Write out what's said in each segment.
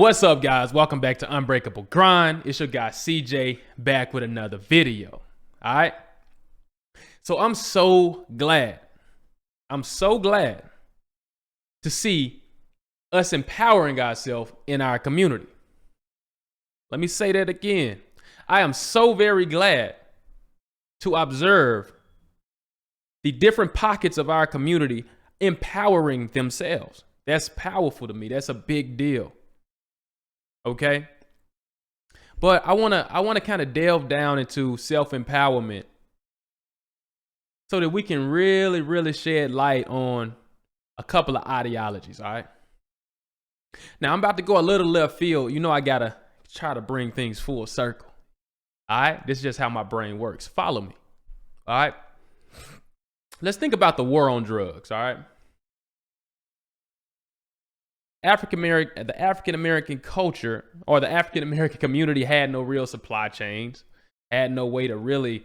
What's up, guys? Welcome back to Unbreakable Grind. It's your guy CJ back with another video. All right. So I'm so glad to see us empowering ourselves in our community. Let me say that again. I am so very glad to observe the different pockets of our community empowering themselves. That's powerful to me. That's a big deal. Okay. But I want to kind of delve down into self-empowerment so that we can really shed light on a couple of ideologies. All right. Now I'm about to go a little left field. You know, I got to try to bring things full circle. All right. This is just how my brain works. Follow me. All right. Let's think about the war on drugs. All right. The African American culture or the African American community had no real supply chains, had no way to really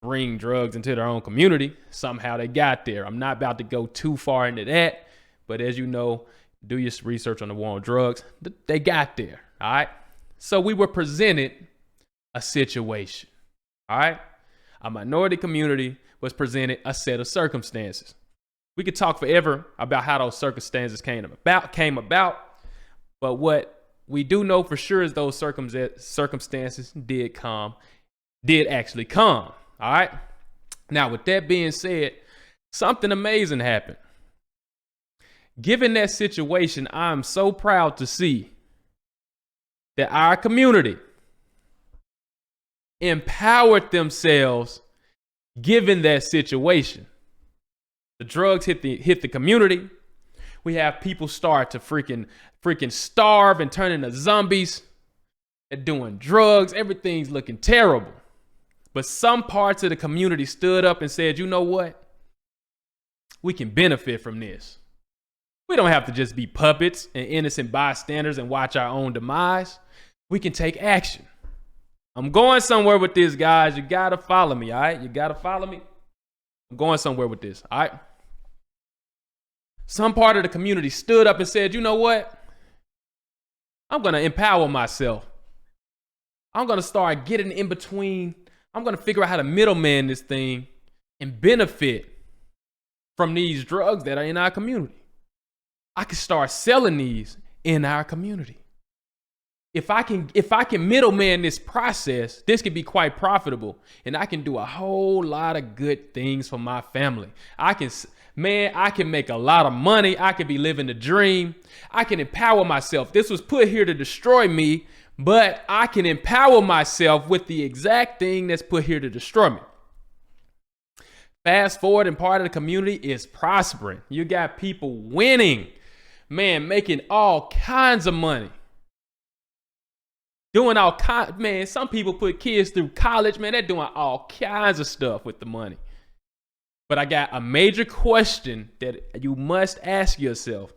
bring drugs into their own community. Somehow they got there. I'm not about to go too far into that, but as you know, do your research on the war on drugs. They got there. All right. So we were presented a situation. All right. A minority community was presented a set of circumstances. We could talk forever about how those circumstances came about, but what we do know for sure is those circumstances did actually come. All right. Now, with that being said, something amazing happened. Given that situation, I'm so proud to see that our community empowered themselves given that situation. The drugs hit the community. We have people start to freaking starve and turn into zombies. They're doing drugs. Everything's looking terrible. But some parts of the community stood up and said, you know what? We can benefit from this. We don't have to just be puppets and innocent bystanders and watch our own demise. We can take action. I'm going somewhere with this, guys. You got to follow me, all right? You got to follow me. I'm going somewhere with this, all right? Some part of the community stood up and said, you know what? I'm going to empower myself. I'm going to start getting in between. I'm going to figure out how to middleman this thing and benefit from these drugs that are in our community. I can start selling these in our community. If I can middleman this process, this could be quite profitable, and I can do a whole lot of good things for my family. I can make a lot of money. I can be living the dream. I can empower myself. This was put here to destroy me, but I can empower myself with the exact thing that's put here to destroy me. Fast forward, and part of the community is prospering. You got people winning, man, making all kinds of money. Doing all kinds, man, some people put kids through college, man, they're doing all kinds of stuff with the money. But I got a major question that you must ask yourself.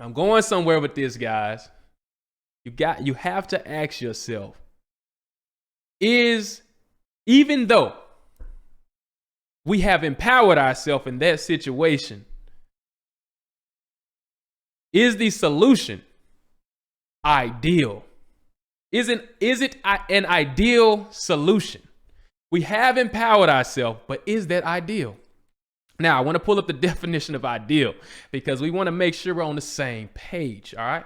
I'm going somewhere with this, guys. You have to ask yourself, even though we have empowered ourselves in that situation, is the solution ideal? Is it an ideal solution? We have empowered ourselves, but is that ideal? Now, I want to pull up the definition of ideal because we want to make sure we're on the same page, all right?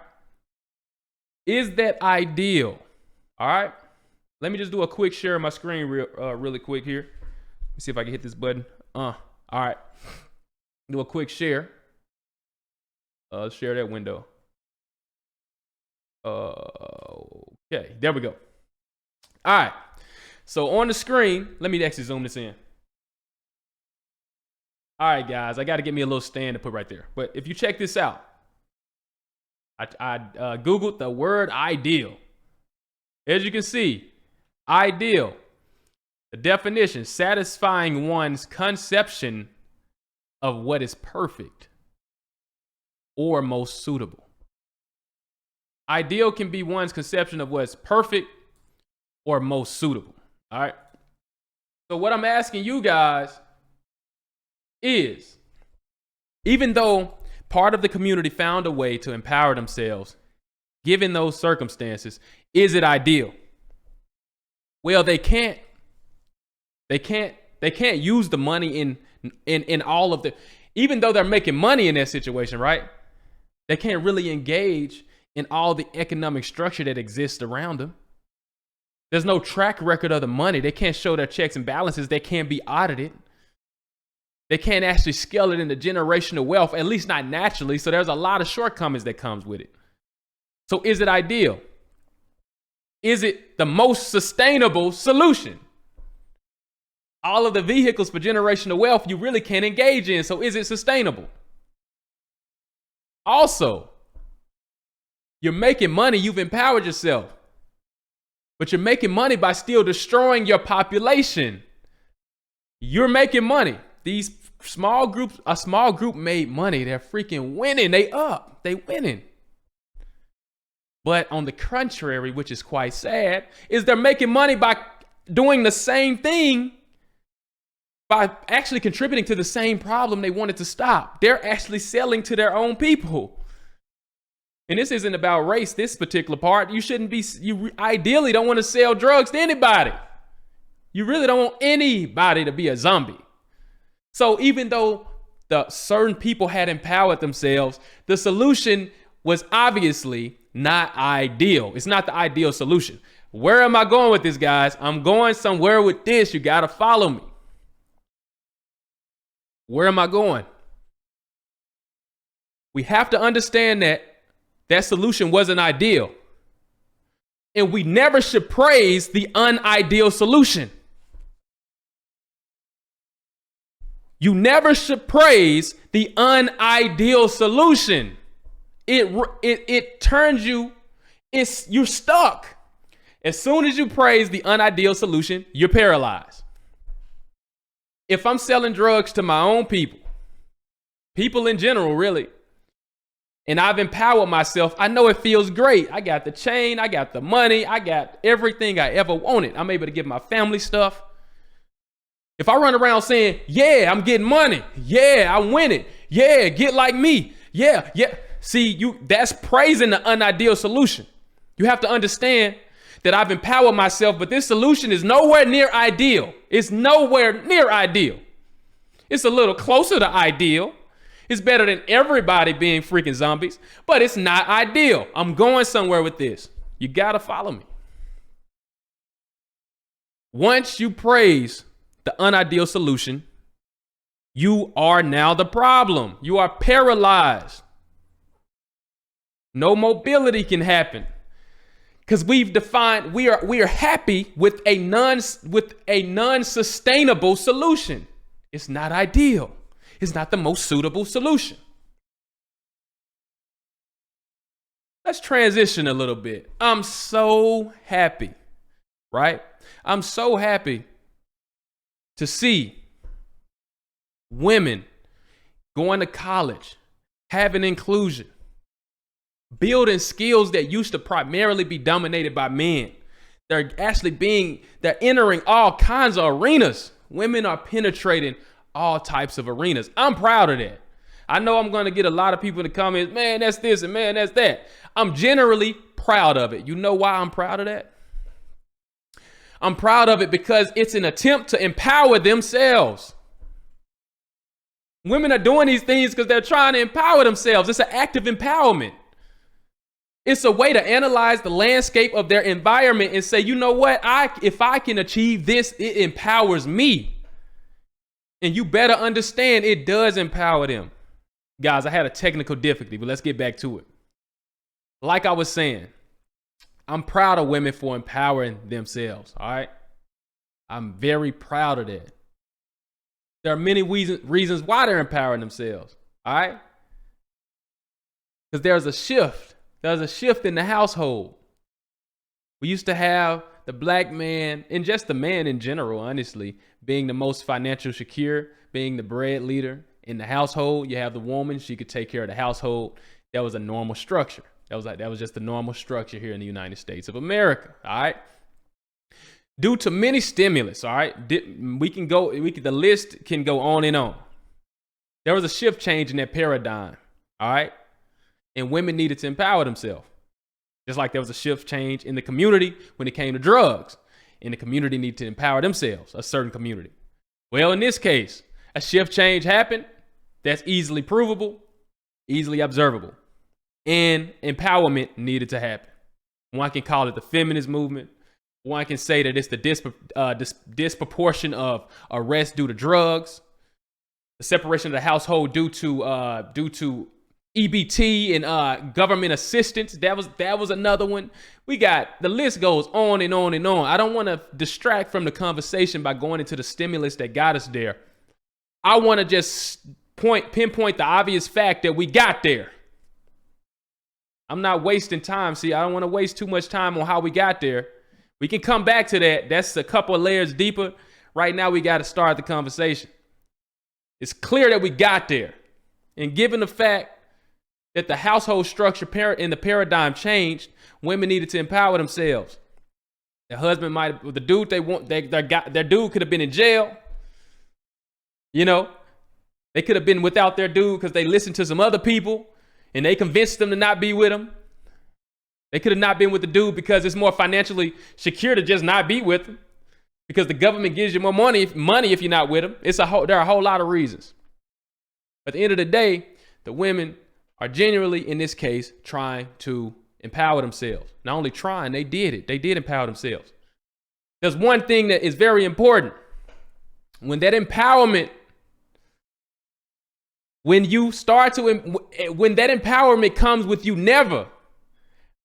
Is that ideal? All right? Let me just do a quick share of my screen really quick here. Let me see if I can hit this button. All right. Do a quick share. Share that window. Okay, there we go. All right. So on the screen, let me actually zoom this in. All right, guys, I got to get me a little stand to put right there. But if you check this out, I Googled the word ideal. As you can see, ideal, the definition, satisfying one's conception of what is perfect or most suitable. Ideal can be one's conception of what's perfect or most suitable. All right. So what I'm asking you guys is, even though part of the community found a way to empower themselves, given those circumstances, is it ideal? Well, they can't use the money in all of the, even though they're making money in that situation, right? They can't really engage in all the economic structure that exists around them. There's no track record of the money. They can't show their checks and balances. They can't be audited. They can't actually scale it into generational wealth, at least not naturally. So there's a lot of shortcomings that comes with it. So is it ideal? Is it the most sustainable solution? All of the vehicles for generational wealth you really can't engage in. So is it sustainable? Also, you're making money. You've empowered yourself. But you're making money by still destroying your population. You're making money. These small groups, a small group made money. They're freaking winning. They winning. But on the contrary, which is quite sad, is they're making money by doing the same thing, by actually contributing to the same problem they wanted to stop. They're actually selling to their own people. And this isn't about race, this particular part. You ideally don't want to sell drugs to anybody. You really don't want anybody to be a zombie. So even though the certain people had empowered themselves, the solution was obviously not ideal. It's not the ideal solution. Where am I going with this, guys? I'm going somewhere with this. You got to follow me. Where am I going? We have to understand that solution wasn't ideal. And we never should praise the unideal solution. You never should praise the unideal solution. It turns you, you're stuck. As soon as you praise the unideal solution, you're paralyzed. If I'm selling drugs to my own people in general, really, and I've empowered myself, I know it feels great. I got the chain, I got the money, I got everything I ever wanted. I'm able to give my family stuff. If I run around saying, yeah, I'm getting money. Yeah, I'm winning. Yeah, get like me. Yeah. See, that's praising the unideal solution. You have to understand that I've empowered myself, but this solution is nowhere near ideal. It's nowhere near ideal. It's a little closer to ideal. It's better than everybody being freaking zombies, but it's not ideal. I'm going somewhere with this. You got to follow me. Once you praise the unideal solution, you are now the problem. You are paralyzed. No mobility can happen because we've defined we are happy with a non-sustainable solution. It's not ideal. It's not the most suitable solution. Let's transition a little bit. I'm so happy, right? I'm so happy to see women going to college, having inclusion, building skills that used to primarily be dominated by men. They're entering all kinds of arenas. Women are penetrating all types of arenas. I'm proud of that. I know I'm going to get a lot of people in the comments, man, that's this and man, that's that. I'm generally proud of it. You know why I'm proud of that? I'm proud of it because it's an attempt to empower themselves. Women are doing these things because they're trying to empower themselves. It's an act of empowerment. It's a way to analyze the landscape of their environment and say, you know what? If I can achieve this, it empowers me. And you better understand it does empower them. Guys, I had a technical difficulty, but let's get back to it. Like I was saying, I'm proud of women for empowering themselves, all right? I'm very proud of that. There are many reasons why they're empowering themselves, all right? Because there's a shift. There's a shift in the household. We used to have the black man, and just the man in general, honestly, being the most financial secure, being the bread leader in the household. You have the woman, she could take care of the household. That was a normal structure. That was just the normal structure here in the United States of America, all right? Due to many stimulus, all right? The list can go on and on. There was a shift change in that paradigm, all right? And women needed to empower themselves. Just like there was a shift change in the community when it came to drugs, and the community needed to empower themselves, a certain community. Well, in this case, a shift change happened that's easily provable, easily observable, and empowerment needed to happen. One can call it the feminist movement. One can say that it's the disproportion of arrests due to drugs, the separation of the household due to EBT and government assistance. That was another one. We got, the list goes on and on and on. I don't want to distract from the conversation by going into the stimulus that got us there. I want to just pinpoint the obvious fact that we got there. I'm not wasting time. See, I don't want to waste too much time on how we got there. We can come back to that. That's a couple of layers deeper. Right now, we got to start the conversation. It's clear that we got there. And given the fact that the household structure and the paradigm changed, women needed to empower themselves. The husband the dude their dude could have been in jail. You know, they could have been without their dude because they listened to some other people and they convinced them to not be with him. They could have not been with the dude because it's more financially secure to just not be with him, because the government gives you more money if you're not with him. There are a whole lot of reasons. At the end of the day, the women are genuinely, in this case, trying to empower themselves. Not only trying, they did it. They did empower themselves. There's one thing that is very important. When that empowerment, when that empowerment comes with you never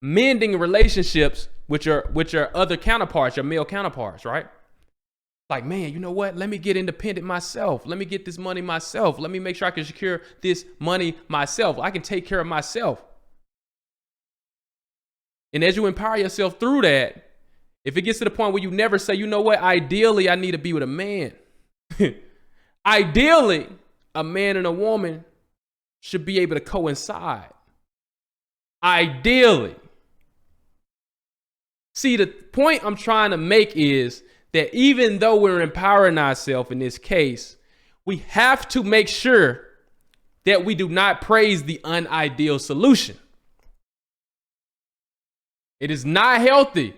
mending relationships with your other counterparts, your male counterparts, right? Like, man, you know what? Let me get independent myself. Let me get this money myself. Let me make sure I can secure this money myself. I can take care of myself. And as you empower yourself through that, if it gets to the point where you never say, you know what? Ideally, I need to be with a man. Ideally, a man and a woman should be able to coincide. Ideally. See, the point I'm trying to make is that even though we're empowering ourselves in this case, we have to make sure that we do not praise the unideal solution. It is not healthy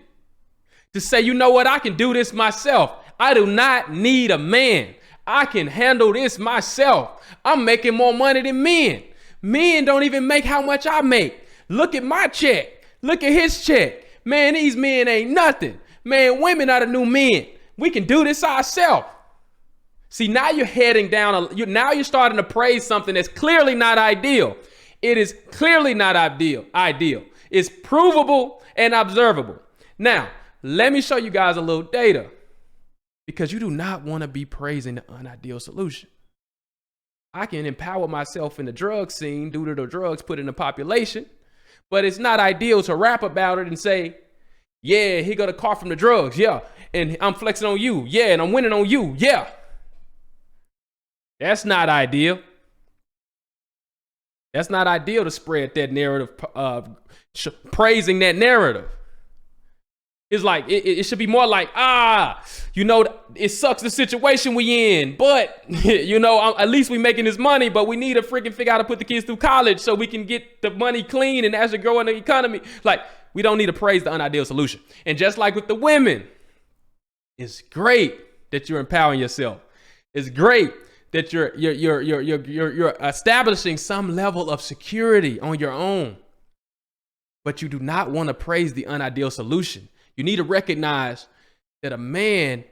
to say, you know what, I can do this myself. I do not need a man. I can handle this myself. I'm making more money than men. Men don't even make how much I make. Look at my check. Look at his check. Man, these men ain't nothing. Man, women are the new men. We can do this ourselves. See, now you're heading down. Now you're starting to praise something that's clearly not ideal. It is clearly not ideal. It's provable and observable. Now, let me show you guys a little data, because you do not want to be praising the unideal solution. I can empower myself in the drug scene due to the drugs put in the population, but it's not ideal to rap about it and say, yeah, he got a car from the drugs. Yeah. And I'm flexing on you. Yeah. And I'm winning on you. Yeah. That's not ideal. That's not ideal to spread that narrative, praising that narrative. It's like, it should be more like, it sucks the situation we in, but, at least we making this money, but we need to freaking figure out how to put the kids through college so we can get the money clean and actually grow in the economy. Like, we don't need to praise the unideal solution. And just like with the women, it's great that you're empowering yourself. It's great that you're establishing some level of security on your own, but you do not want to praise the unideal solution. You need to recognize that a man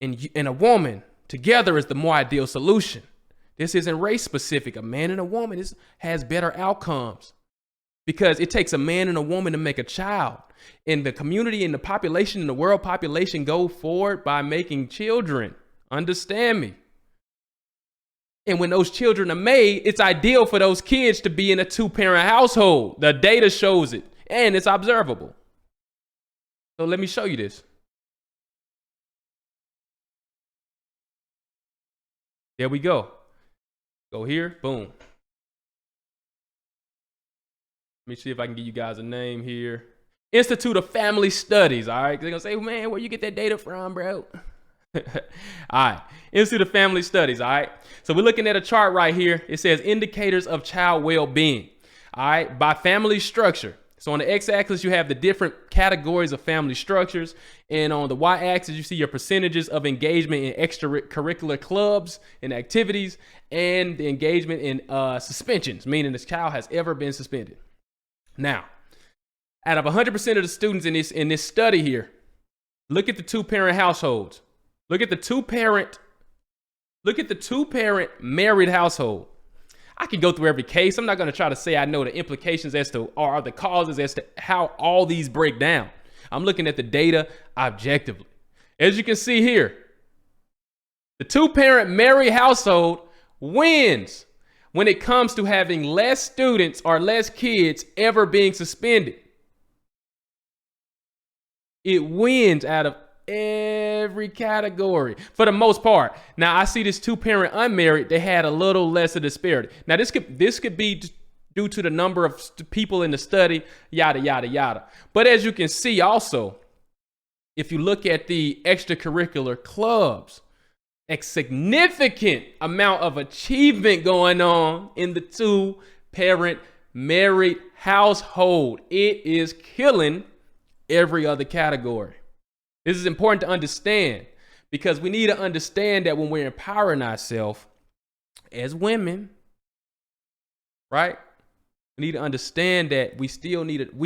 and a woman together is the more ideal solution. This isn't race specific. A man and a woman has better outcomes, because it takes a man and a woman to make a child. And the community and the population and the world population go forward by making children. Understand me? And when those children are made, it's ideal for those kids to be in a 2-parent household. The data shows it, and it's observable. So let me show you this. There we go. Go here, boom. Let me see if I can give you guys a name here. Institute of Family Studies, all right? They're going to say, man, where you get that data from, bro? All right, Institute of Family Studies, all right? So we're looking at a chart right here. It says indicators of child well-being, all right, by family structure. So on the x-axis, you have the different categories of family structures. And on the y-axis, you see your percentages of engagement in extracurricular clubs and activities and the engagement in suspensions, meaning this child has ever been suspended. Now, out of 100% of the students in this study here, look at the two-parent households. Look at the two-parent married household. I can go through every case. I'm not going to try to say I know the implications as to, or the causes as to how all these break down. I'm looking at the data objectively. As you can see here, the two-parent married household wins when it comes to having less students or less kids ever being suspended. It wins out of every category for the most part. Now I see this two-parent unmarried, they had a little less of disparity. Now this could be due to the number of people in the study, yada, yada, yada. But as you can see also, if you look at the extracurricular clubs, a significant amount of achievement going on in the two-parent married household. It is killing every other category. This is important to understand because we need to understand that when we're empowering ourselves as women, right? We need to understand that we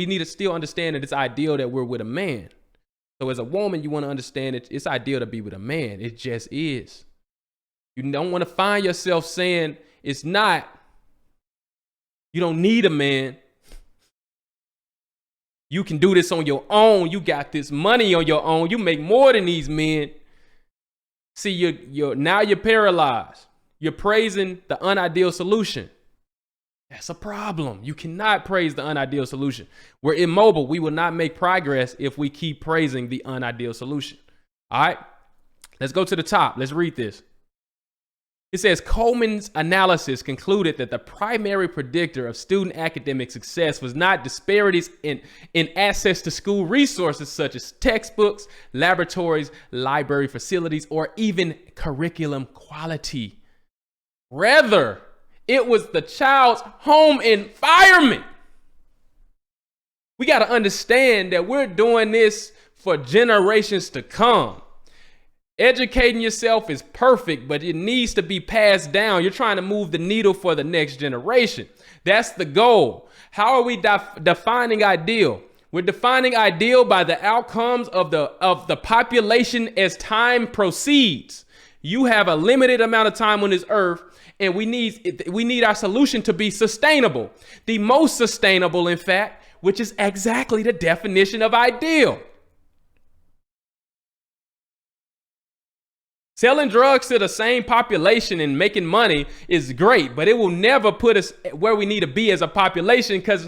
need to still understand that it's ideal that we're with a man. So as a woman, you want to understand that it's ideal to be with a man. It just is. You don't want to find yourself saying it's not. You don't need a man. You can do this on your own. You got this money on your own. You make more than these men. See, you're paralyzed. You're praising the unideal solution. That's a problem. You cannot praise the unideal solution. We're immobile. We will not make progress if we keep praising the unideal solution. All right, let's go to the top. Let's read this. It says Coleman's analysis concluded that the primary predictor of student academic success was not disparities in access to school resources such as textbooks, laboratories, library facilities, or even curriculum quality. Rather, it was the child's home environment. We got to understand that we're doing this for generations to come. Educating yourself is perfect, but it needs to be passed down. You're trying to move the needle for the next generation. That's the goal. How are we defining ideal? We're defining ideal by the outcomes of the population as time proceeds. You have a limited amount of time on this earth, and we need our solution to be sustainable. The most sustainable, in fact, which is exactly the definition of ideal. Selling drugs to the same population and making money is great, but it will never put us where we need to be as a population because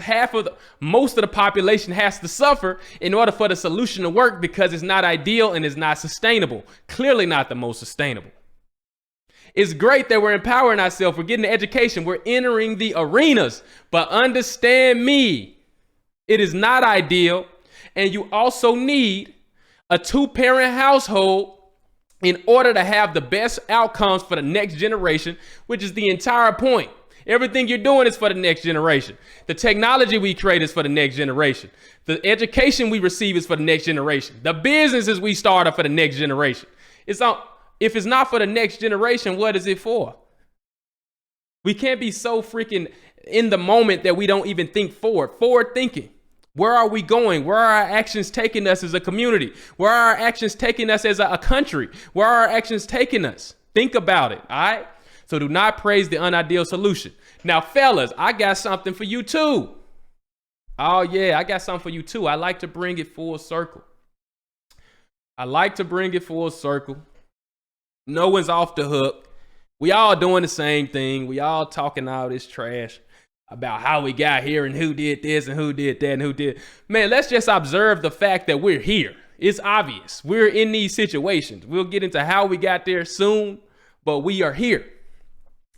most of the population has to suffer in order for the solution to work because it's not ideal and it's not sustainable. Clearly not the most sustainable. It's great that we're empowering ourselves. We're getting the education. We're entering the arenas, but understand me, it is not ideal. And you also need a two-parent household in order to have the best outcomes for the next generation, which is the entire point. Everything you're doing is for the next generation. The technology we create is for the next generation. The education we receive is for the next generation. The businesses we start are for the next generation. If it's not for the next generation, what is it for? We can't be so freaking in the moment that we don't even think forward thinking. Where are we going? Where are our actions taking us as a community? Where are our actions taking us as a country? Where are our actions taking us? Think about it, all right? So do not praise the unideal solution. Now, fellas, I got something for you too. Oh yeah, I got something for you too. I like to bring it full circle. No one's off the hook. We all doing the same thing. We all talking all this trash about how we got here and who did this and who did that and who did. Man, let's just observe the fact that we're here. It's obvious. We're in these situations. We'll get into how we got there soon, but we are here.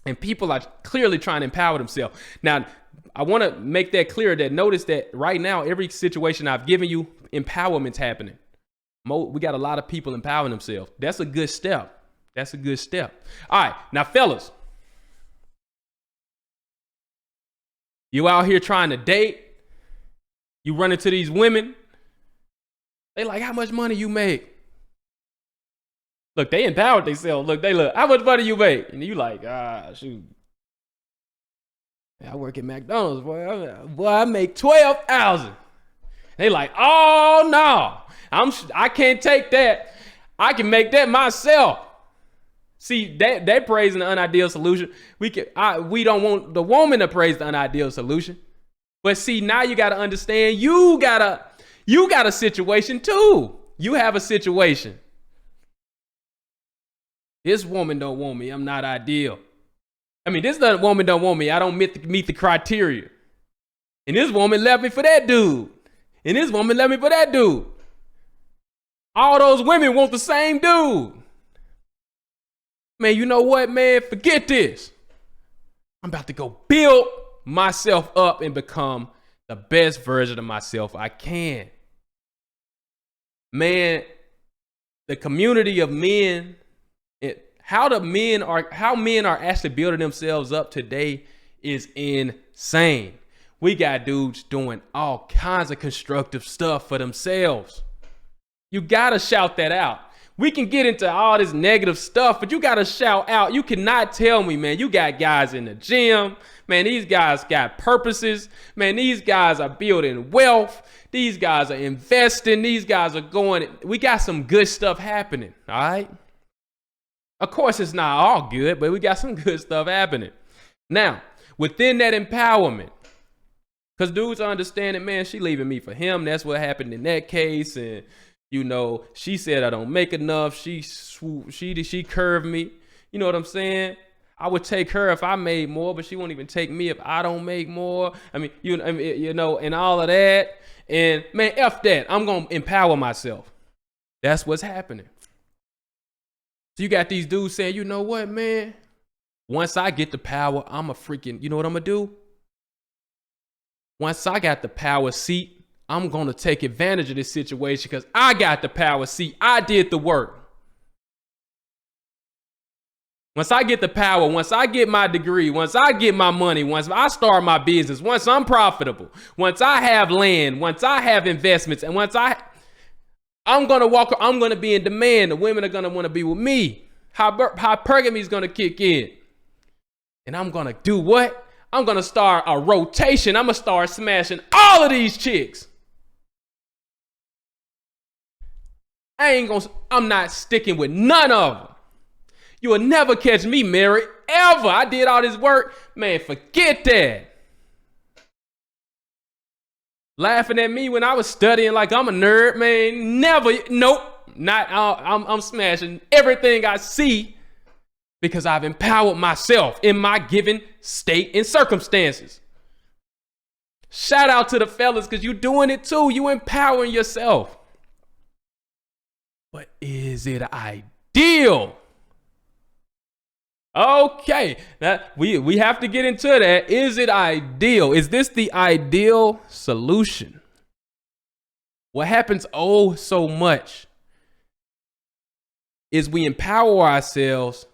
And people are clearly trying to empower themselves. Now, I want to make that clear that notice that right now, every situation I've given you, empowerment's happening. We got a lot of people empowering themselves. That's a good step. All right, now fellas, you out here trying to date, You run into these women, they like, how much money you make? Look, they empowered themselves. Look, how much money you make? And you like, shoot. I work at McDonald's, boy. I make 12,000. They like, oh no, I can't take that. I can make that myself. See, they praising the unideal solution. We don't want the woman to praise the unideal solution. But see, now you gotta understand, you got a situation too. You have a situation. This woman don't want me. I'm not ideal. I mean, this woman don't want me. I don't meet the criteria. And this woman left me for that dude. And this woman left me for that dude. All those women want the same dude. Man, you know what, man? Forget this. I'm about to go build myself up and become the best version of myself I can. Man, the community of men, how men are actually building themselves up today is insane. We got dudes doing all kinds of constructive stuff for themselves. You gotta shout that out. We can get into all this negative stuff, but you gotta shout out. You cannot tell me, man, you got guys in the gym. Man, these guys got purposes. Man, these guys are building wealth. These guys are investing. These guys are going. We got some good stuff happening, all right? Of course, it's not all good, but we got some good stuff happening. Now, within that empowerment, because dudes are understanding, man, she leaving me for him. That's what happened in that case. And, you know, she said I don't make enough. She curved me. You know what I'm saying? I would take her if I made more, but she won't even take me if I don't make more. I mean, you know, and all of that. And, man, F that. I'm going to empower myself. That's what's happening. So you got these dudes saying, you know what, man? Once I get the power, I'm a freaking, you know what I'm going to do? Once I got the power seat, I'm going to take advantage of this situation because I got the power seat. I did the work. Once I get the power, once I get my degree, once I get my money, once I start my business, once I'm profitable, once I have land, once I have investments, and once I'm going to be in demand. The women are going to want to be with me. Hypergamy is going to kick in. And I'm going to do what? I'm going to start a rotation. I'm going to start smashing all of these chicks. I'm not sticking with none of them. You will never catch me married, ever. I did all this work. Man, forget that. Laughing at me when I was studying like I'm a nerd, man. Never, nope. I'm smashing everything I see because I've empowered myself in my given state and circumstances. Shout out to the fellas because you're doing it too. You empowering yourself. But is it ideal? Okay, we have to get into that. Is it ideal? Is this the ideal solution? What happens so much is we empower ourselves,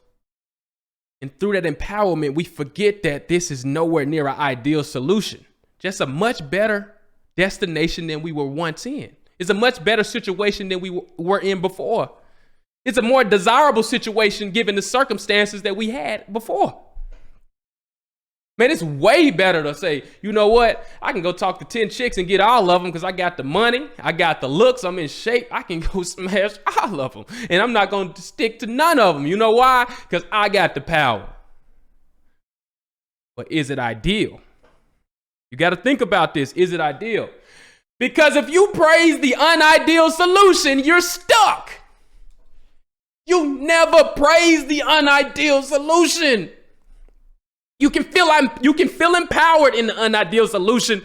and through that empowerment, we forget that this is nowhere near our ideal solution. Just a much better destination than we were once in. It's a much better situation than we were in before. It's a more desirable situation given the circumstances that we had before. Man, it's way better to say, you know what? I can go talk to 10 chicks and get all of them because I got the money, I got the looks, I'm in shape. I can go smash all of them. And I'm not going to stick to none of them. You know why? Because I got the power. But is it ideal? You got to think about this. Is it ideal? Because if you praise the unideal solution, you're stuck. You never praise the unideal solution. You can feel empowered in the unideal solution.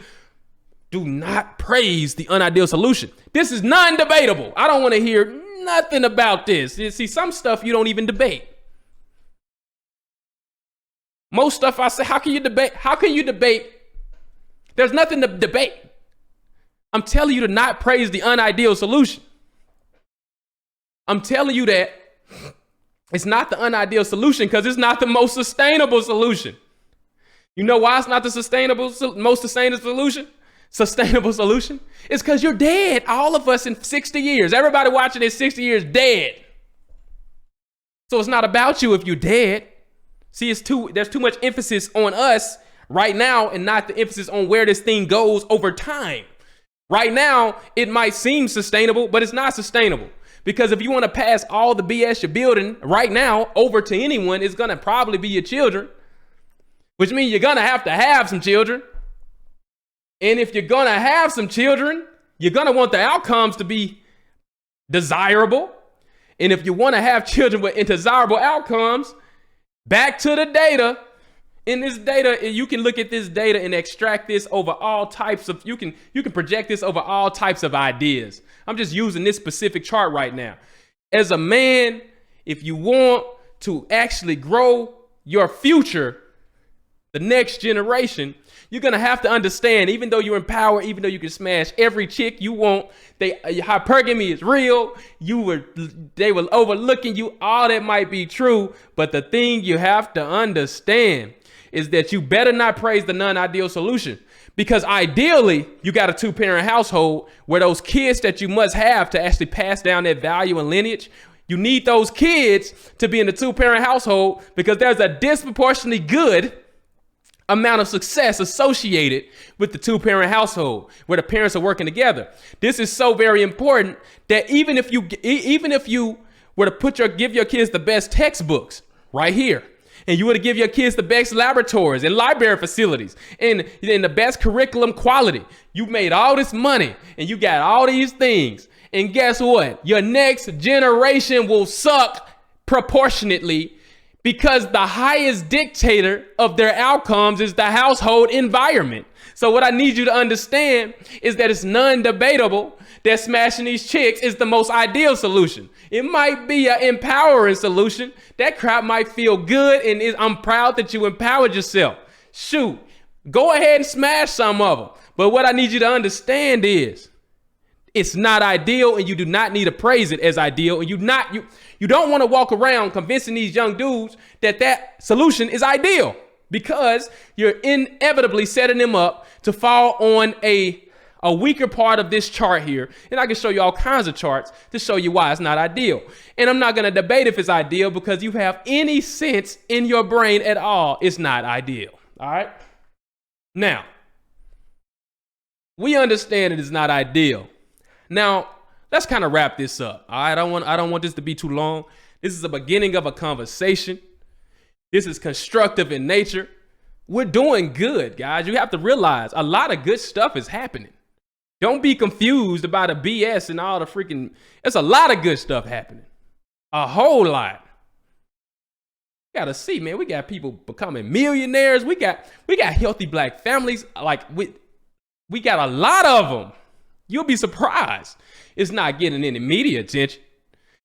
Do not praise the unideal solution. This is non-debatable. I don't want to hear nothing about this. You see, some stuff you don't even debate. Most stuff I say, how can you debate? How can you debate? There's nothing to debate. I'm telling you to not praise the unideal solution. I'm telling you that it's not the unideal solution because it's not the most sustainable solution. You know why it's not the most sustainable solution? sustainable solution? It's because you're dead. All of us in 60 years. Everybody watching this 60 years dead. So it's not about you if you're dead. See, there's too much emphasis on us right now and not the emphasis on where this thing goes over time. Right now, it might seem sustainable, but it's not sustainable. Because if you want to pass all the BS you're building right now over to anyone, it's going to probably be your children, which means you're going to have some children. And if you're going to have some children, you're going to want the outcomes to be desirable. And if you want to have children with undesirable outcomes, back to the data. In this data, you can look at this data and extract this over all types of, you can project this over all types of ideas. I'm just using this specific chart right now. As a man, if you want to actually grow your future, the next generation, you're going to have to understand, even though you're empowered, even though you can smash every chick you want, hypergamy is real. They were overlooking you. All that might be true. But the thing you have to understand is that you better not praise the non-ideal solution, because ideally you got a 2-parent household where those kids that you must have to actually pass down that value and lineage, you need those kids to be in the 2-parent household, because there's a disproportionately good amount of success associated with the 2-parent household where the parents are working together. This is so very important that even if you were to give your kids the best textbooks right here, and you were to give your kids the best laboratories and library facilities and the best curriculum quality, you made all this money and you got all these things. And guess what? Your next generation will suck proportionately, because the highest dictator of their outcomes is the household environment. So what I need you to understand is that it's non-debatable that smashing these chicks is the most ideal solution. It might be an empowering solution. That crap might feel good, and I'm proud that you empowered yourself. Shoot, go ahead and smash some of them. But what I need you to understand is it's not ideal, and you do not need to praise it as ideal. And you don't want to walk around convincing these young dudes that solution is ideal, because you're inevitably setting them up to fall on a weaker part of this chart here. And I can show you all kinds of charts to show you why it's not ideal. And I'm not going to debate if it's ideal, because you have any sense in your brain at all, it's not ideal. All right. Now, we understand it is not ideal. Now, let's kind of wrap this up. All right. I don't want this to be too long. This is the beginning of a conversation. This is constructive in nature. We're doing good, guys. You have to realize a lot of good stuff is happening. Don't be confused about the BS and all the freaking, there's a lot of good stuff happening. A whole lot. You gotta see, man, we got people becoming millionaires. We got healthy black families. Like we got a lot of them. You'll be surprised. It's not getting any media attention.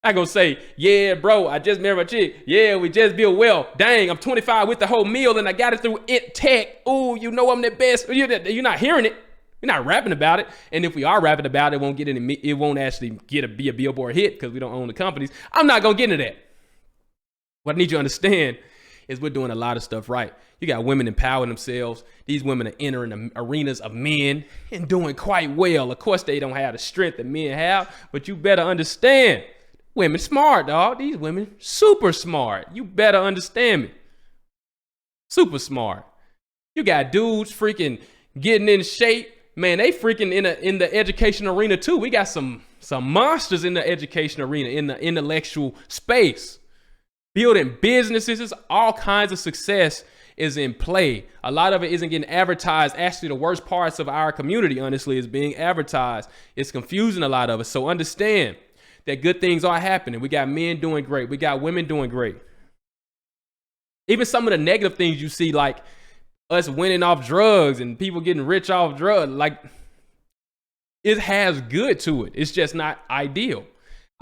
I gonna say, yeah, bro, I just married a chick. Yeah, we just built well. Dang, I'm 25 with the whole meal and I got it through tech. Ooh, you know I'm the best. You're not hearing it. You're not rapping about it. And if we are rapping about it, it won't actually be a Billboard hit, because we don't own the companies. I'm not gonna get into that. What I need you to understand is we're doing a lot of stuff right. You got women empowering themselves. These women are entering the arenas of men and doing quite well. Of course, they don't have the strength that men have, but you better understand, women smart, dog. These women super smart. You better understand me. Super smart. You got dudes freaking getting in shape. Man, they freaking in the education arena too. We got some monsters in the education arena, in the intellectual space. Building businesses, all kinds of success is in play. A lot of it isn't getting advertised. Actually, the worst parts of our community, honestly, is being advertised. It's confusing a lot of us. So understand that good things are happening. We got men doing great. We got women doing great. Even some of the negative things you see, like us winning off drugs and people getting rich off drugs, like, it has good to it. It's just not ideal.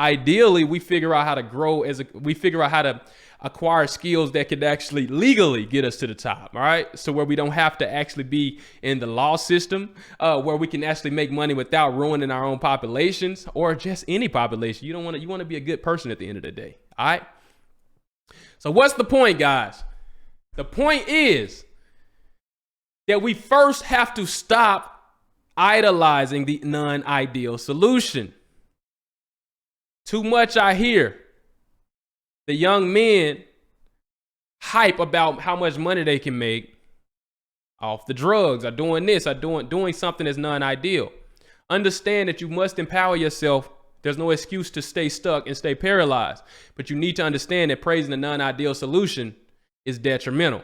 Ideally, we figure out how to grow we figure out how to acquire skills that could actually legally get us to the top. All right. So where we don't have to actually be in the law system, where we can actually make money without ruining our own populations or just any population. You want to be a good person at the end of the day. All right. So what's the point, guys? The point is that we first have to stop idolizing the non-ideal solution. Too much I hear the young men hype about how much money they can make off the drugs, or doing this, or doing something that's non-ideal. Understand that you must empower yourself. There's no excuse to stay stuck and stay paralyzed. But you need to understand that praising the non-ideal solution is detrimental.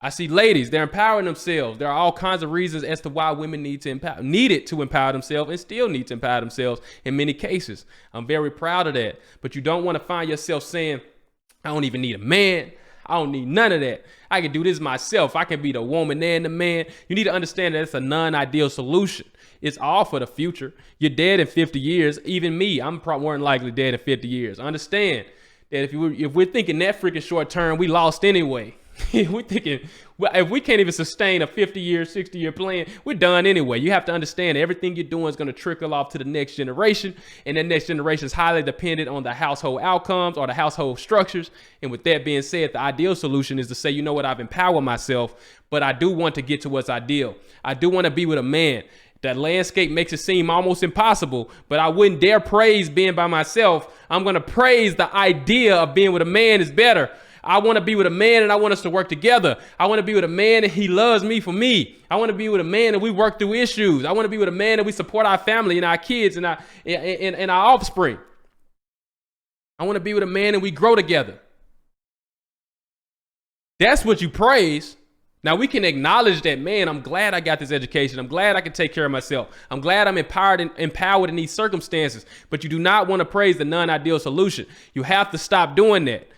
I see ladies, they're empowering themselves. There are all kinds of reasons as to why women needed to empower themselves and still need to empower themselves in many cases. I'm very proud of that. But you don't want to find yourself saying, I don't even need a man. I don't need none of that. I can do this myself. I can be the woman and the man. You need to understand that it's a non-ideal solution. It's all for the future. You're dead in 50 years. Even me, I'm more than likely dead in 50 years. Understand that if we're thinking that freaking short term, we lost anyway. We're thinking, well, if we can't even sustain a 50-year, 60-year plan, we're done anyway. You have to understand everything you're doing is going to trickle off to the next generation. And that next generation is highly dependent on the household outcomes or the household structures. And with that being said, the ideal solution is to say, you know what, I've empowered myself, but I do want to get to what's ideal. I do want to be with a man. That landscape makes it seem almost impossible, but I wouldn't dare praise being by myself. I'm going to praise the idea of being with a man is better. I want to be with a man and I want us to work together. I want to be with a man and he loves me for me. I want to be with a man and we work through issues. I want to be with a man and we support our family and our kids and our offspring. I want to be with a man and we grow together. That's what you praise. Now we can acknowledge that, man, I'm glad I got this education. I'm glad I can take care of myself. I'm glad I'm empowered in these circumstances. But you do not want to praise the non-ideal solution. You have to stop doing that.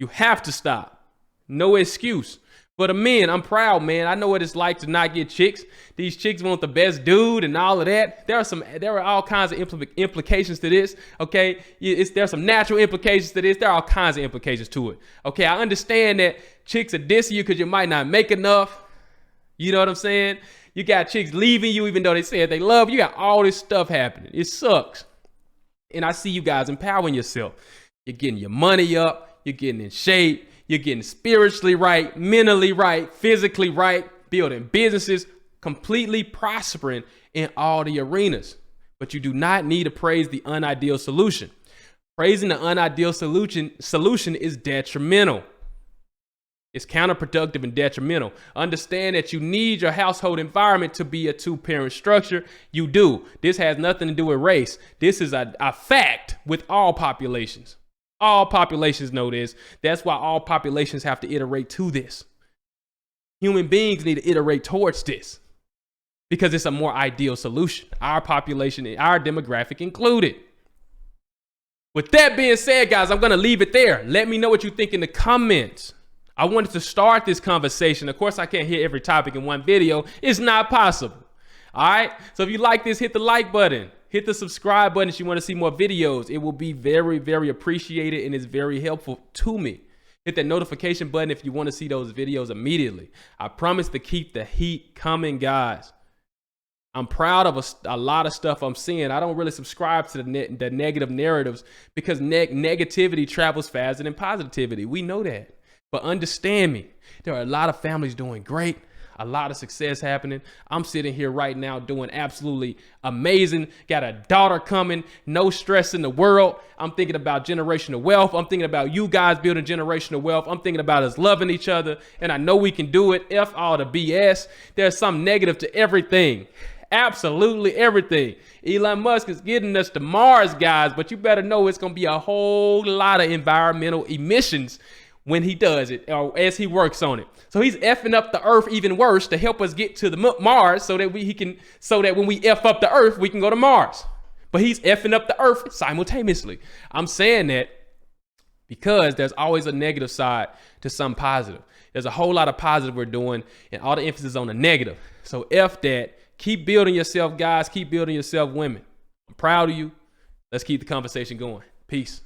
You have to stop. No excuse. For the men, I'm proud, man. I know what it's like to not get chicks. These chicks want the best dude and all of that. There are all kinds of implications to this. Okay, there's some natural implications to this. There are all kinds of implications to it. Okay, I understand that chicks are dissing you because you might not make enough. You know what I'm saying? You got chicks leaving you even though they said they love you. You got all this stuff happening. It sucks. And I see you guys empowering yourself. You're getting your money up. You're getting in shape. You're getting spiritually right, mentally right, physically right, building businesses, completely prospering in all the arenas. But you do not need to praise the unideal solution. Praising the unideal solution is detrimental. It's counterproductive and detrimental. Understand that you need your household environment to be a two-parent structure. You do. This has nothing to do with race. This is a fact with all populations. All populations know this. That's why all populations have to iterate to this. Human beings need to iterate towards this because it's a more ideal solution. Our population, our demographic included. With that being said, guys, I'm going to leave it there. Let me know what you think in the comments. I wanted to start this conversation. Of course, I can't hit every topic in one video. It's not possible. All right. So if you like this, hit the like button. Hit the subscribe button if you want to see more videos. It will be very, very appreciated and is very helpful to me. Hit that notification button if you want to see those videos immediately. I promise to keep the heat coming, guys. I'm proud of a lot of stuff I'm seeing. I don't really subscribe to the negative narratives because negativity travels faster than positivity. We know that. But understand me, there are a lot of families doing great. A lot of success happening. I'm sitting here right now doing absolutely amazing. Got a daughter coming. No stress in the world. I'm thinking about generational wealth. I'm thinking about you guys building generational wealth. I'm thinking about us loving each other. And I know we can do it. F all the BS. There's some negative to everything. Absolutely everything. Elon Musk is getting us to Mars, guys. But you better know it's going to be a whole lot of environmental emissions when he does it or as he works on it. So he's effing up the earth even worse to help us get to the Mars so that when we F up the earth, we can go to Mars. But he's effing up the earth simultaneously. I'm saying that because there's always a negative side to some positive. There's a whole lot of positive we're doing and all the emphasis on the negative. So F that. Keep building yourself, guys. Keep building yourself, women. I'm proud of you. Let's keep the conversation going. Peace.